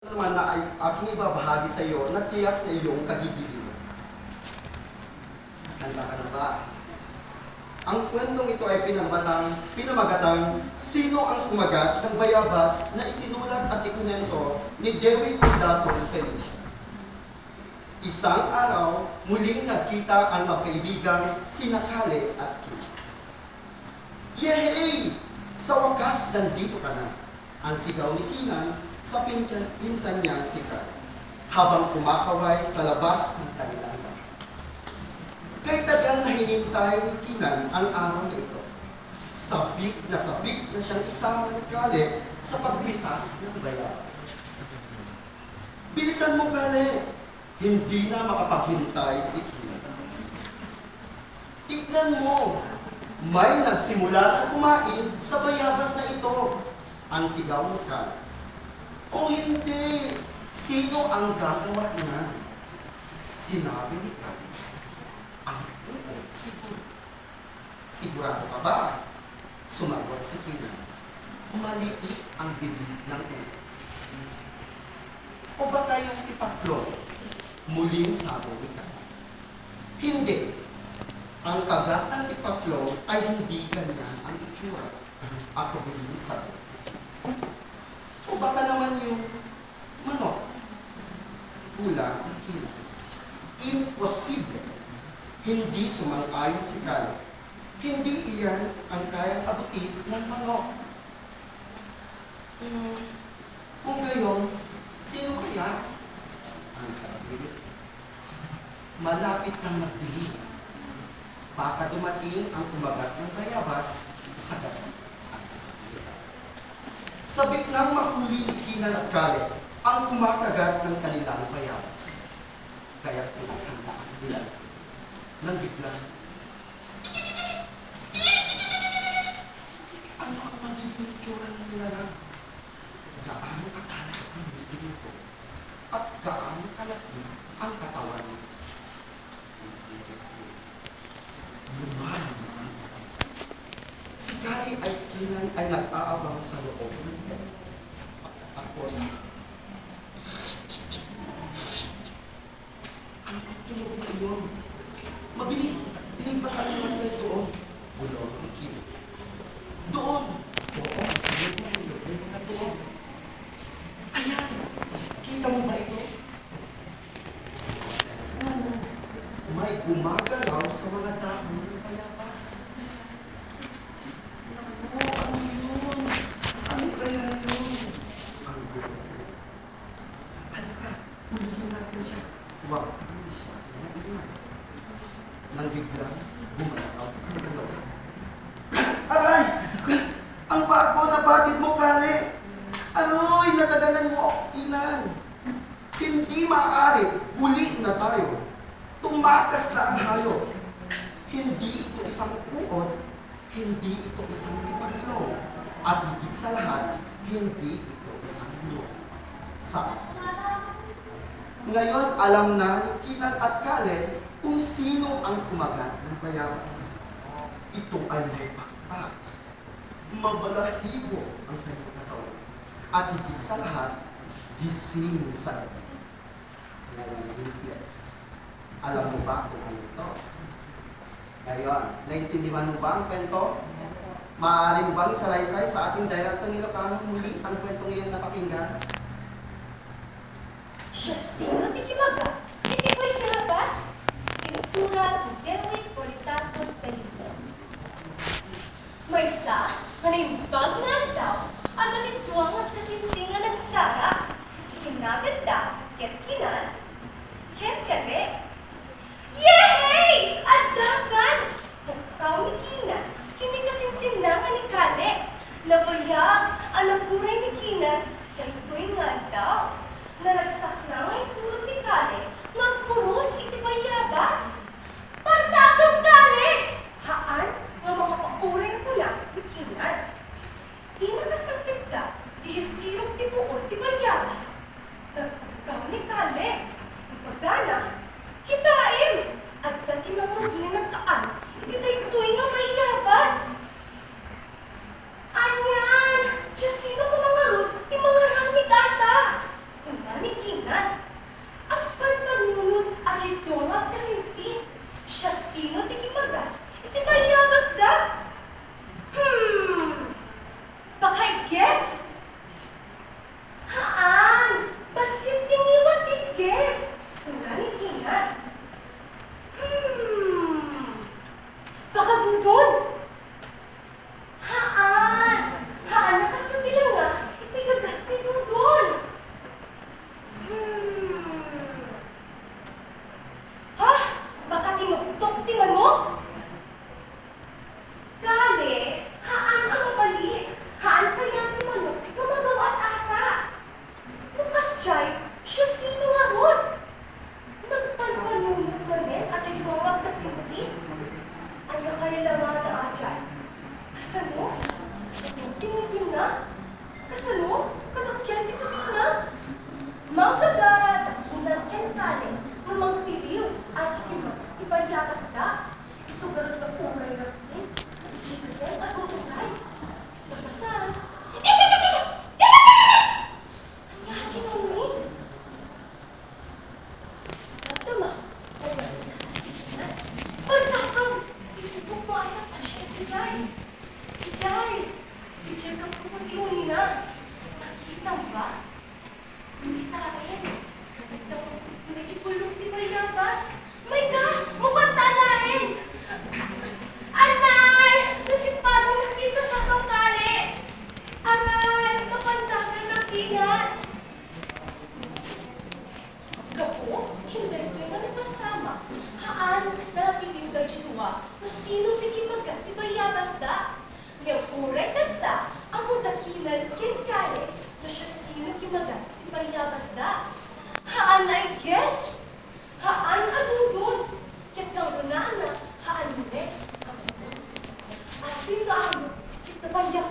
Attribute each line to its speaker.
Speaker 1: naman na ay aking ibabahagi sa iyo na tiyak na iyong kagigiliwan. Handa ka na ba? Ang kwentong ito ay pinamagatang Sino ang Kumagat ng Bayabas na isinulat at ikunento ni Dewi Condato Felicia. Isang araw, muling nagkita ang magkaibigang sina Kale at Kina. Yehey! Sa wakas, nandito ka na. Ang sigaw ni Kinan sa pinsan niyang si Kale, habang kumakaway sa labas ng kanilang bahay. Kay tagal na hinintay ni Kinan ang araw na ito. Sabik na siyang isama ni Kale sa pagpitas ng bayabas. Bilisan mo, Kale! Hindi na makapaghintay si Kinan. Tignan mo! May nagsimula na kumain sa bayabas na ito. Ang sigaw ni Kale. O hindi! Sino ang gagawa niya? Sinabi ni Kale. Ang uod siguro. Sigurado ka ba? Sumagot si Kinan. Maliit ang bibig ng uod. O baka yung ipatlo? Muling sabi ni Kale. Hindi. Ang kagat ng tipaklo ay hindi ganyan ang itsura. Ako muling sabi. O baka naman yung manok? Hula ang Kinan. Imposible. Hindi sumang-ayon si Kale. Hindi iyan ang kayang abutin ng manok. Kung gayon, sino kaya? Ang sabi nito. Malapit nang magdilim. Baka dumating ang kumagat ng bayabas sa gabi. Ang sabi nito. Sabik nang mahuli ni Kinan at Kale ang kumakagat ng kanilang bayabas. Kaya pinaghandaan nila nang biglang, ano ang magiging itsura ng nilalang? Gaano katalas ang bibig nito? At gaano kalaki ang katawan nito? Lumalim. Si Kale ay Kinan ay nag-aabang sa loob ng tent. Tapos, ano ang tunog na iyon? Mabilis! Ilipat ang mas na doon. Bulong ni Kinan. Doon! Oo, tunog na yun na doon. Ayan! Kita mo ba ito? May gumagalaw sa mga dahon ng bayabas. Naku, ano yun? Ano kaya yun? Ang gulo. Halika, ulihin natin siya. Huwag kang masyado na ingay. Nang biglang bumalaw ang dalawa. Aray! Ang bago na batid mo, Kale! Aroy, natagalan mo ako, Kinan. Hindi maaari, huli na tayo. Tumakas na ang hayop. Hindi ito isang uod, hindi ito isang ipaglaw. At higit sa lahat, hindi ito isang luwa. Ngayon, alam na ni Kinan at Kale kung sino ang kumagat ng bayabas. Ito ay may pakpak. Mabalahibo ang kanyang katawan. At higit sa lahat, gising sa gabi. Ngayon, sila. Alam mo ba kung ano ito? Ngayon, naintindihan mo ba ang kwento? Maaari mo bang isalaysay sa ating direktong Ilocano muli ang kwentong iyong napakinggan?
Speaker 2: Siya sino tikimaga? Iti ko'y kalabas? Insurat ni Dewi Condato Felicia. May isa, nanimbag na daw, at nanituang at kasinsingan ng sara. Kinaganda, ket Kinan, ket Kale. Yehey! Adakan! Bukaw ni Kinan, kini kasinsinangan ni Kale. Nabayag, ang buray ni Kinan, dahil nga daw, naragsak na ngay sulot ni Kale, magpuros iti bayabas. Pagtakam Kale! Haan, nga makapapuray ko lang ni Kinan. Di nakasangkit ka, di siya sirong ti buod ti bayabas. isda. Haan na i-guess. Haan adudon. Ket kang ganaan na haan ne. At dito ang kita banyak